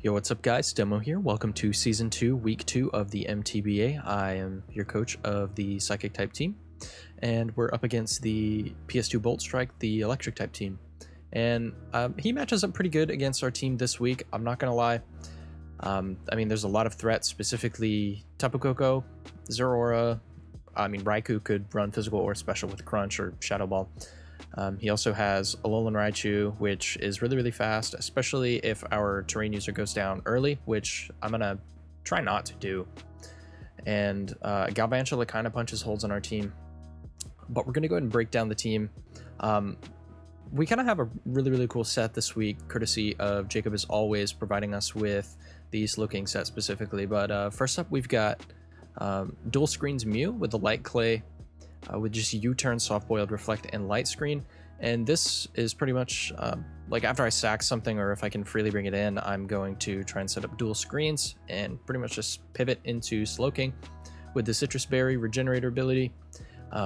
Yo, what's up guys? Demo here. Welcome to Season 2, Week 2 of the MTBA. I am your coach of the Psychic type team, and we're up against the PS2 Bolt Strike, the Electric type team. And he matches up pretty good against our team this week, I'm not gonna lie. I mean, there's a lot of threats, specifically Tapu Koko, Zero Aura. I mean, Raikou could run physical or special with Crunch or Shadow Ball. He also has Alolan Raichu, which is really fast, especially if our terrain user goes down early, which I'm gonna try not to do. And Galvantula kind of punches holes on our team, but we're gonna go ahead and break down the team. We kind of have a really cool set this week, courtesy of Jacob as always providing us with the SLOWKING set specifically. But first up, we've got Dual Screens Mew with the Light Clay, with just U-Turn, Soft Boiled, Reflect, and Light Screen. And this is pretty much like after I sack something, or if I can freely bring it in, I'm going to try and set up dual screens and pretty much just pivot into SLOWKING with the Citrus Berry Regenerator ability,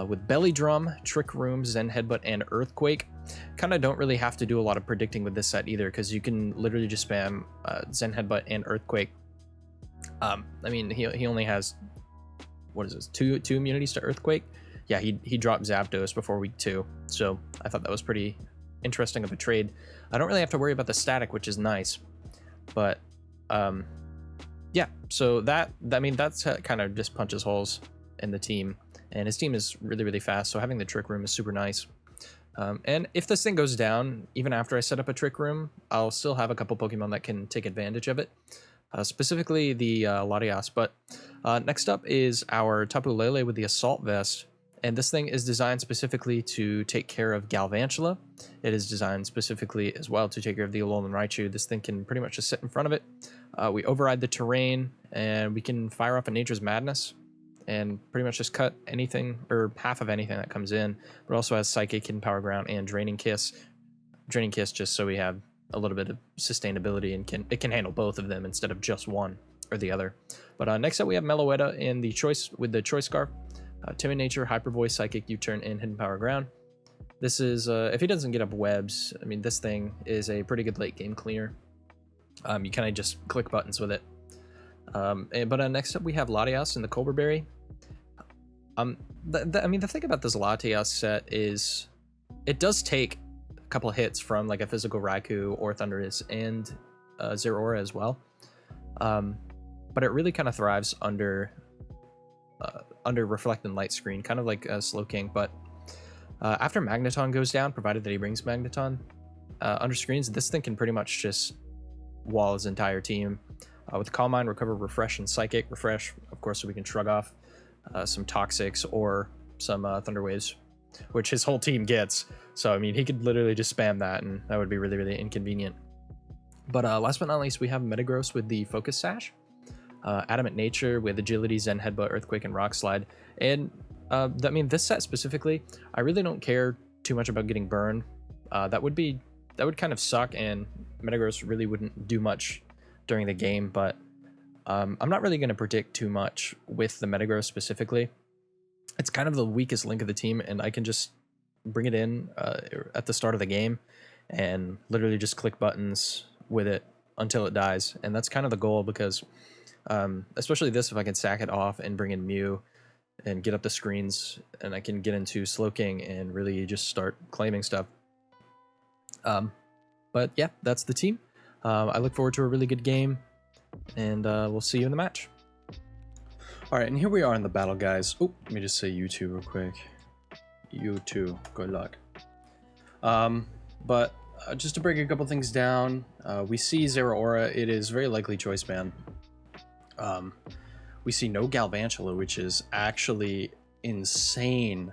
with Belly Drum, Trick Room, Zen Headbutt, and Earthquake. Kind of don't really have to do a lot of predicting with this set either, because you can literally just spam Zen Headbutt and Earthquake. I mean, he only has, what is this, two immunities to Earthquake. Yeah, he dropped Zapdos before week 2, so I thought that was pretty interesting of a trade. I don't really have to worry about the static, which is nice, but yeah. So that's kind of just punches holes in the team, and his team is really fast. So having the Trick Room is super nice. And if this thing goes down, even after I set up a Trick Room, I'll still have a couple Pokemon that can take advantage of it. Specifically the Latias. But next up is our Tapu Lele with the Assault Vest. And this thing is designed specifically to take care of Galvantula. It is designed specifically as well to take care of the Alolan Raichu. This thing can pretty much just sit in front of it. We override the terrain, and we can fire off a Nature's Madness and pretty much just cut anything, or half of anything that comes in. But it also has Psychic, Hidden Power Ground, and Draining Kiss. Draining Kiss just so we have a little bit of sustainability, and it can handle both of them instead of just one or the other. But next up we have Meloetta in the Choice with the Choice Scarf. Timid Nature, Hyper Voice, Psychic, U-Turn, and Hidden Power Ground. This is, if he doesn't get up webs, I mean, this thing is a pretty good late game cleaner. You kind of just click buttons with it. But next up we have Latias in the Colbur Berry. I mean, the thing about this Latias set is it does take a couple hits from like a physical Raikou or Thundurus and Zero Aura as well. But it really kind of thrives under Reflect and Light Screen, kind of like SLOWKING. But after Magneton goes down, provided that he brings Magneton under screens, this thing can pretty much just wall his entire team. With Calm Mind, Recover, Refresh, and Psychic. Refresh, of course, so we can shrug off some Toxics or some Thunder Waves, which his whole team gets. So, I mean, he could literally just spam that, and that would be really inconvenient. But last but not least, we have Metagross with the Focus Sash. Adamant Nature with Agility, Zen Headbutt, Earthquake, and Rock Slide. And I mean, this set specifically, I really don't care too much about getting burned. That would kind of suck, and Metagross really wouldn't do much during the game. But I'm not really going to predict too much with the Metagross specifically. It's kind of the weakest link of the team, and I can just bring it in at the start of the game and literally just click buttons with it until it dies. And that's kind of the goal, because especially this, if I can sack it off and bring in Mew and get up the screens, and I can get into SLOWKING and really just start claiming stuff. But yeah, that's the team. I look forward to a really good game, and we'll see you in the match. Alright, and here we are in the battle, guys. Oh, let me just say you two real quick. You two, good luck. But just to break a couple things down, we see Zero Aura. It is very likely Choice Band. We see no Galvantula, which is actually insane.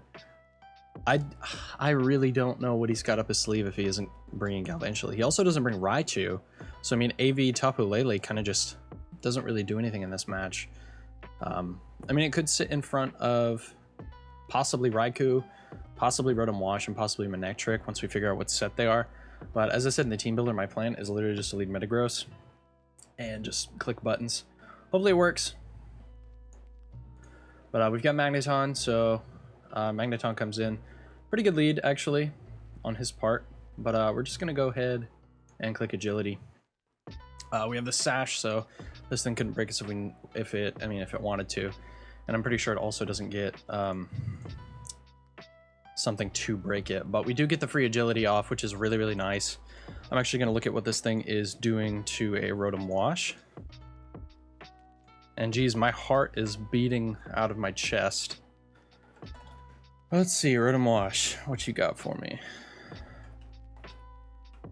I really don't know what he's got up his sleeve if he isn't bringing Galvantula. He also doesn't bring Raichu, so I mean, AV Tapu Lele kind of just doesn't really do anything in this match. I mean, it could sit in front of possibly Raikou, possibly Rotom Wash, and possibly Manectric once we figure out what set they are. But as I said in the team builder, my plan is literally just to lead Metagross and just click buttons. Hopefully it works. But we've got Magneton, so Magneton comes in. Pretty good lead, actually, on his part. But we're just going to go ahead and click Agility. We have the sash, so this thing couldn't break us if it wanted to. And I'm pretty sure it also doesn't get something to break it, but we do get the free agility off, which is really, really nice. I'm actually going to look at what this thing is doing to a Rotom Wash. And geez, my heart is beating out of my chest. Let's see, Rotom Wash, what you got for me?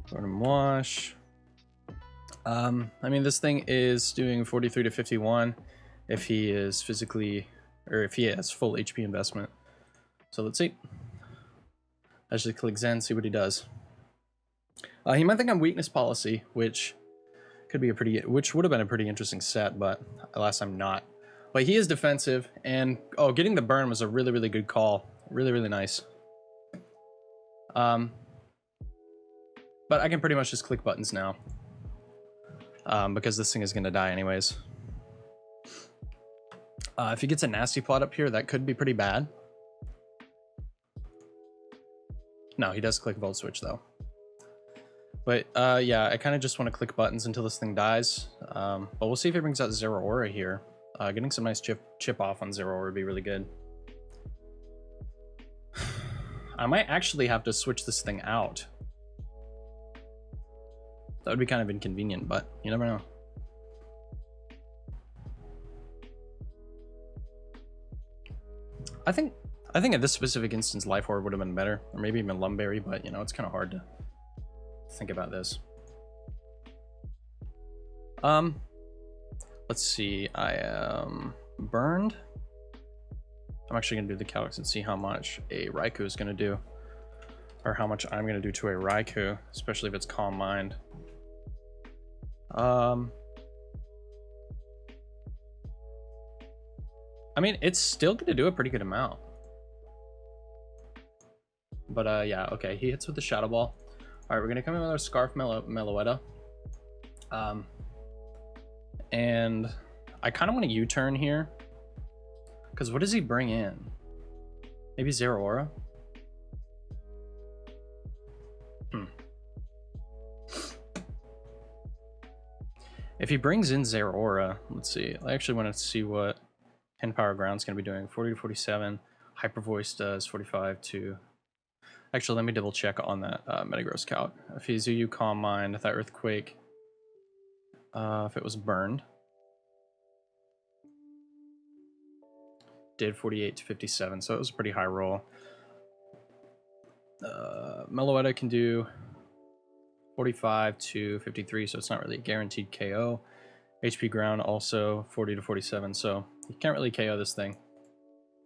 Rotom Wash. I mean, this thing is doing 43 to 51 if he is physically, or if he has full HP investment. So let's see. I just click Zen, see what he does. He might think I'm weakness policy, which could be which would have been a pretty interesting set, but alas, I'm not. But he is defensive, and oh, getting the burn was a really, really good call. Really, really nice. But I can pretty much just click buttons now, because this thing is going to die anyways. If he gets a nasty plot up here, that could be pretty bad. No, he does click Volt Switch though. But yeah, I kind of just want to click buttons until this thing dies. But we'll see if he brings out Zero Aura here. Getting some nice chip off on Zero Aura would be really good. I might actually have to switch this thing out. That would be kind of inconvenient, but you never know. I think at this specific instance, Life Orb would have been better, or maybe even Lumberry, but you know, it's kind of hard to think about this. Let's see, I am burned. I'm actually gonna do the calcs and see how much a Raikou is gonna do, or how much I'm gonna do to a Raikou, especially if it's Calm Mind. I mean, it's still gonna do a pretty good amount. But yeah, okay, he hits with the Shadow Ball. All right, we're gonna come in with our Scarf Meloetta. And I kind of want to U-turn here, because what does he bring in? Maybe Zero Aura? If he brings in Zero Aura, let's see. I actually want to see what 10 Power Ground's going to be doing. 40 to 47. Hyper Voice does 45 to... Actually, let me double check on that Metagross calc. If he's UU Calm Mind, that Earthquake, if it was burned, did 48 to 57, so it was a pretty high roll. Meloetta can do 45 to 53, so it's not really a guaranteed KO. HP Ground also 40 to 47, so you can't really KO this thing.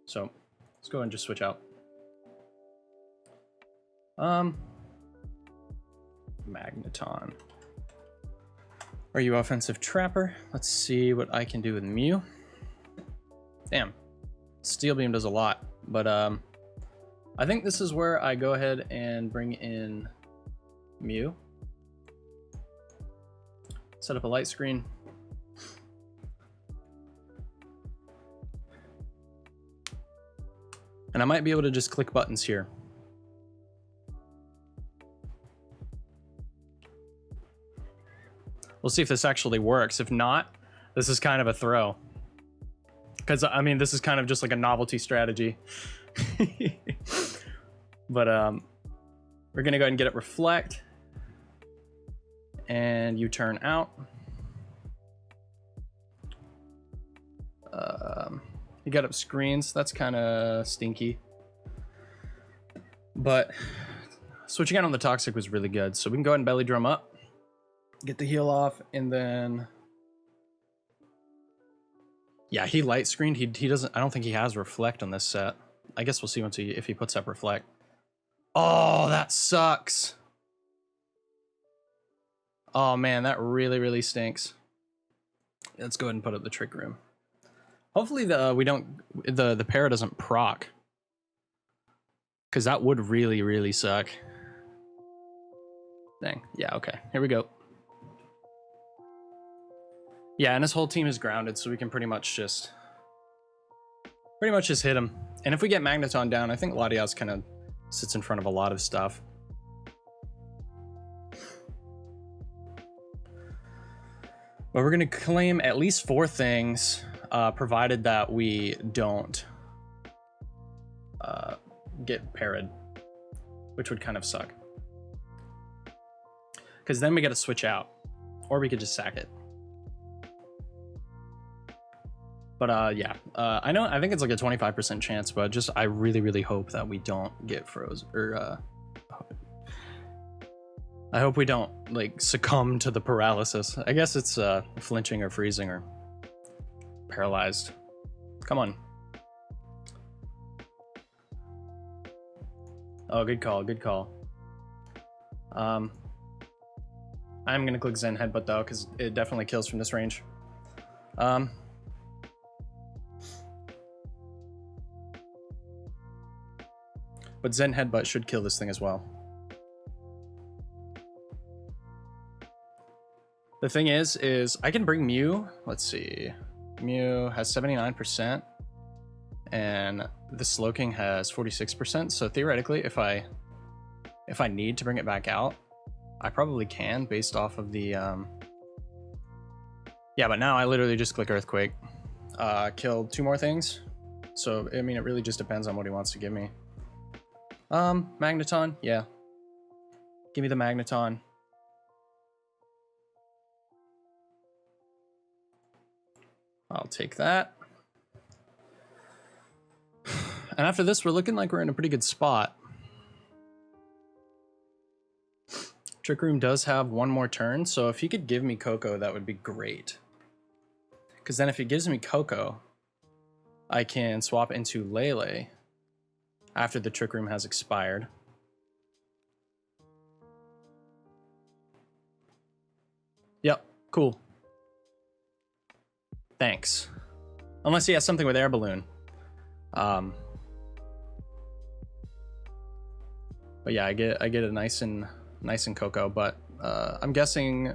So let's go ahead and just switch out. Magneton. Are you offensive Trapper? Let's see what I can do with Mew. Damn, Steel Beam does a lot, but I think this is where I go ahead and bring in Mew. Set up a light screen. And I might be able to just click buttons here. We'll see if this actually works. If not, this is kind of a throw. Because, I mean, this is kind of just like a novelty strategy. But we're going to go ahead and get it Reflect. And you turn out. You got up screens. That's kind of stinky. But switching out on the Toxic was really good. So we can go ahead and Belly Drum up. Get the heal off, and then... Yeah, he light screened. He doesn't... I don't think he has Reflect on this set. I guess we'll see once if he puts up Reflect. Oh, that sucks. Oh, man, that really, really stinks. Let's go ahead and put up the Trick Room. Hopefully the pair doesn't proc. Because that would really, really suck. Dang. Yeah, okay. Here we go. Yeah, and his whole team is grounded, so we can pretty much just hit him. And if we get Magneton down, I think Latias kind of sits in front of a lot of stuff. But we're gonna claim at least 4 things, provided that we don't get parried, which would kind of suck. Because then we gotta switch out, or we could just sack it. But yeah, I think it's like a 25% chance, but just I really hope that we don't get frozen, or I hope we don't like succumb to the paralysis. I guess it's flinching or freezing or paralyzed. Come on. Oh, good call, good call. I'm gonna click Zen Headbutt though, because it definitely kills from this range. But Zen Headbutt should kill this thing as well. The thing is I can bring Mew. Let's see. Mew has 79%, and the SLOWKING has 46%. So theoretically, if I need to bring it back out, I probably can based off of the yeah, but now I literally just click Earthquake. Killed 2 more things. So I mean, it really just depends on what he wants to give me. Magneton, yeah. Give me the Magneton. I'll take that. And after this, we're looking like we're in a pretty good spot. Trick Room does have 1 more turn, so if he could give me Coco, that would be great. Because then if he gives me Coco, I can swap into Lele after the Trick Room has expired. Yep, cool. Thanks. Unless he has something with Air Balloon. But yeah, I get a nice and Coco, but I'm guessing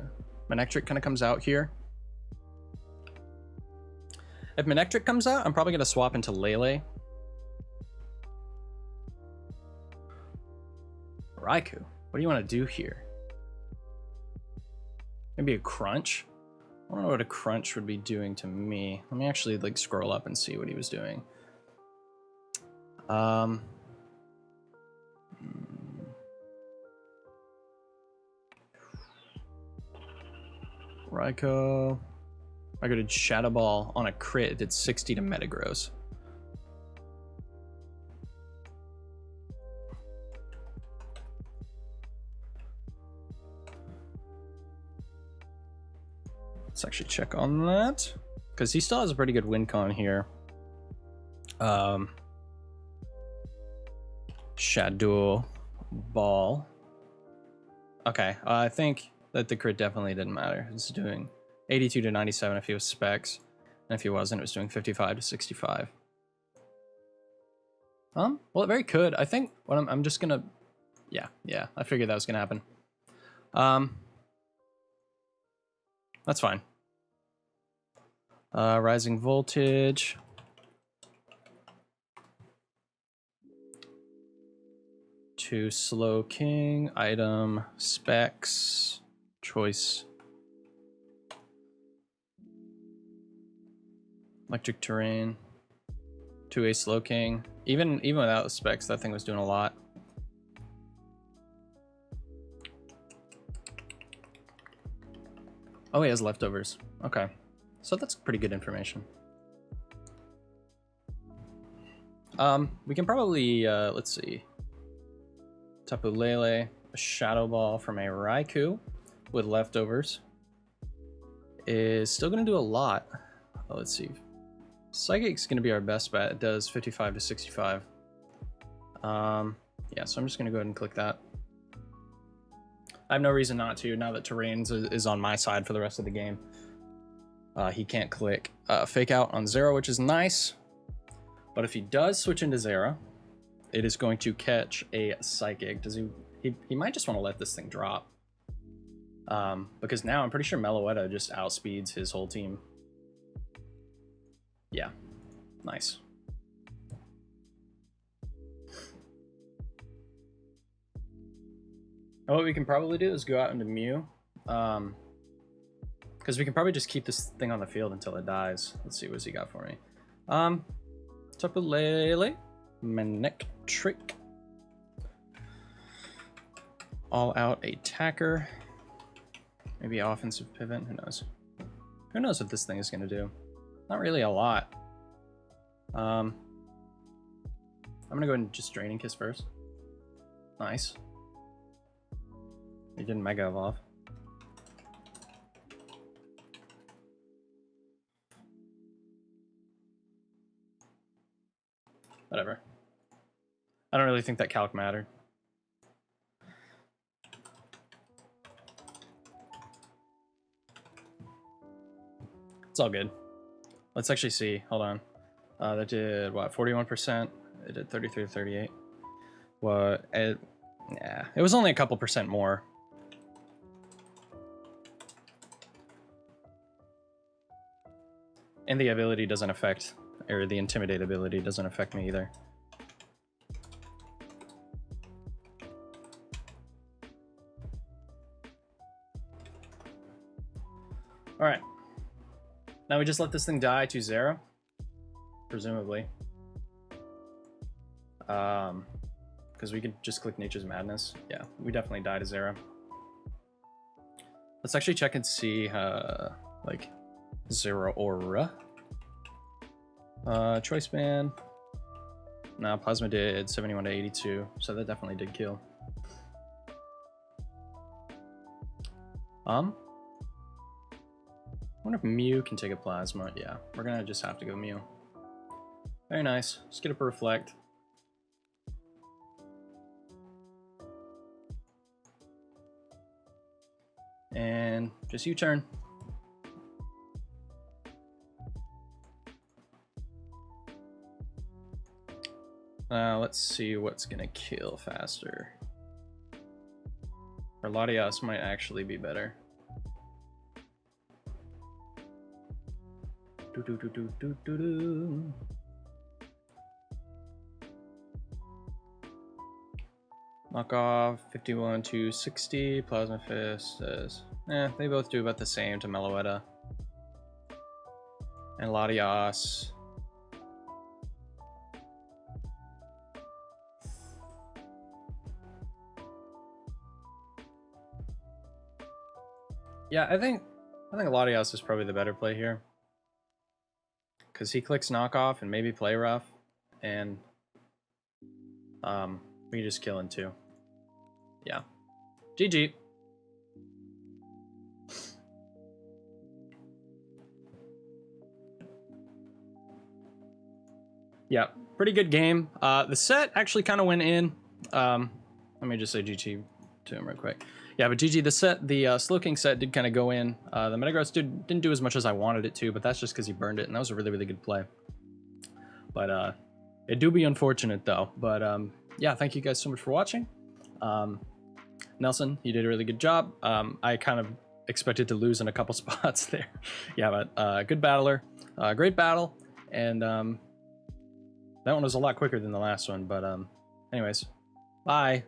Manectric kind of comes out here. If Manectric comes out, I'm probably gonna swap into Lele. Raikou, what do you want to do here? Maybe a Crunch? I don't know what a Crunch would be doing to me. Let me actually like scroll up and see what he was doing. Raikou. I did Shadow Ball on a crit. It did 60 to Metagross. Let's actually check on that, because he still has a pretty good win con here. Shadow Ball. Okay, I think that the crit definitely didn't matter. It's doing 82 to 97 if he was specs, and if he wasn't, it was doing 55 to 65. Well, it very could. I think what I'm just gonna, yeah, I figured that was gonna happen. That's fine. Rising Voltage. To SLOWKING, item, specs, choice. Electric Terrain. To a SLOWKING. Even without the specs, that thing was doing a lot. Oh, he has leftovers. Okay. So that's pretty good information. We can probably, let's see. Tapu Lele, a Shadow Ball from a Raikou with leftovers is still going to do a lot. Oh, let's see. Psychic's going to be our best bet. It does 55 to 65. Yeah, so I'm just going to go ahead and click that. I have no reason not to, now that Terrains is on my side for the rest of the game. He can't click Fake Out on Zero, which is nice. But if he does switch into Zero, it is going to catch a Psychic. Does he might just want to let this thing drop. Because now I'm pretty sure Meloetta just outspeeds his whole team. Yeah, nice. What we can probably do is go out into Mew. Because Because we can probably just keep this thing on the field until it dies. Let's see, what's he got for me? Tupulele, Manectric. All out attacker. Maybe offensive pivot, who knows? Who knows what this thing is gonna do? Not really a lot. I'm gonna go ahead and just Draining Kiss first. Nice. He didn't Mega Evolve. Whatever. I don't really think that calc mattered. It's all good. Let's actually see. Hold on. That did what? 41%. It did 33 to 38. What? Yeah, it was only a couple percent more. And the ability doesn't affect, or the Intimidate ability doesn't affect me either. All right. Now we just let this thing die to 0, presumably. Because we could just click Nature's Madness. Yeah, we definitely die to 0. Let's actually check and see, like, 0 aura. Choice band. Nah, Plasma did 71 to 82, so that definitely did kill. I wonder if Mew can take a Plasma. Yeah, we're gonna just have to go Mew. Very nice. Let's get up a Reflect. And just U-turn. Let's see what's gonna kill faster. Or Latias might actually be better. Knock off 51 to 60. Plasma Fist says, they both do about the same to Meloetta. And Latias. Yeah, I think Latias is probably the better play here. Because he clicks knockoff and maybe play rough. And we just kill him too. Yeah. GG. Yeah, pretty good game. The set actually kind of went in. Let me just say GG to him real quick. Yeah, but GG, the set, the SLOWKING set did kind of go in. The Metagross didn't do as much as I wanted it to, but that's just because he burned it, and that was a really, really good play. But it do be unfortunate, though. But yeah, thank you guys so much for watching. Nelson, you did a really good job. I kind of expected to lose in a couple spots there. Yeah, but good battler. Great battle. And that one was a lot quicker than the last one. But anyways, bye.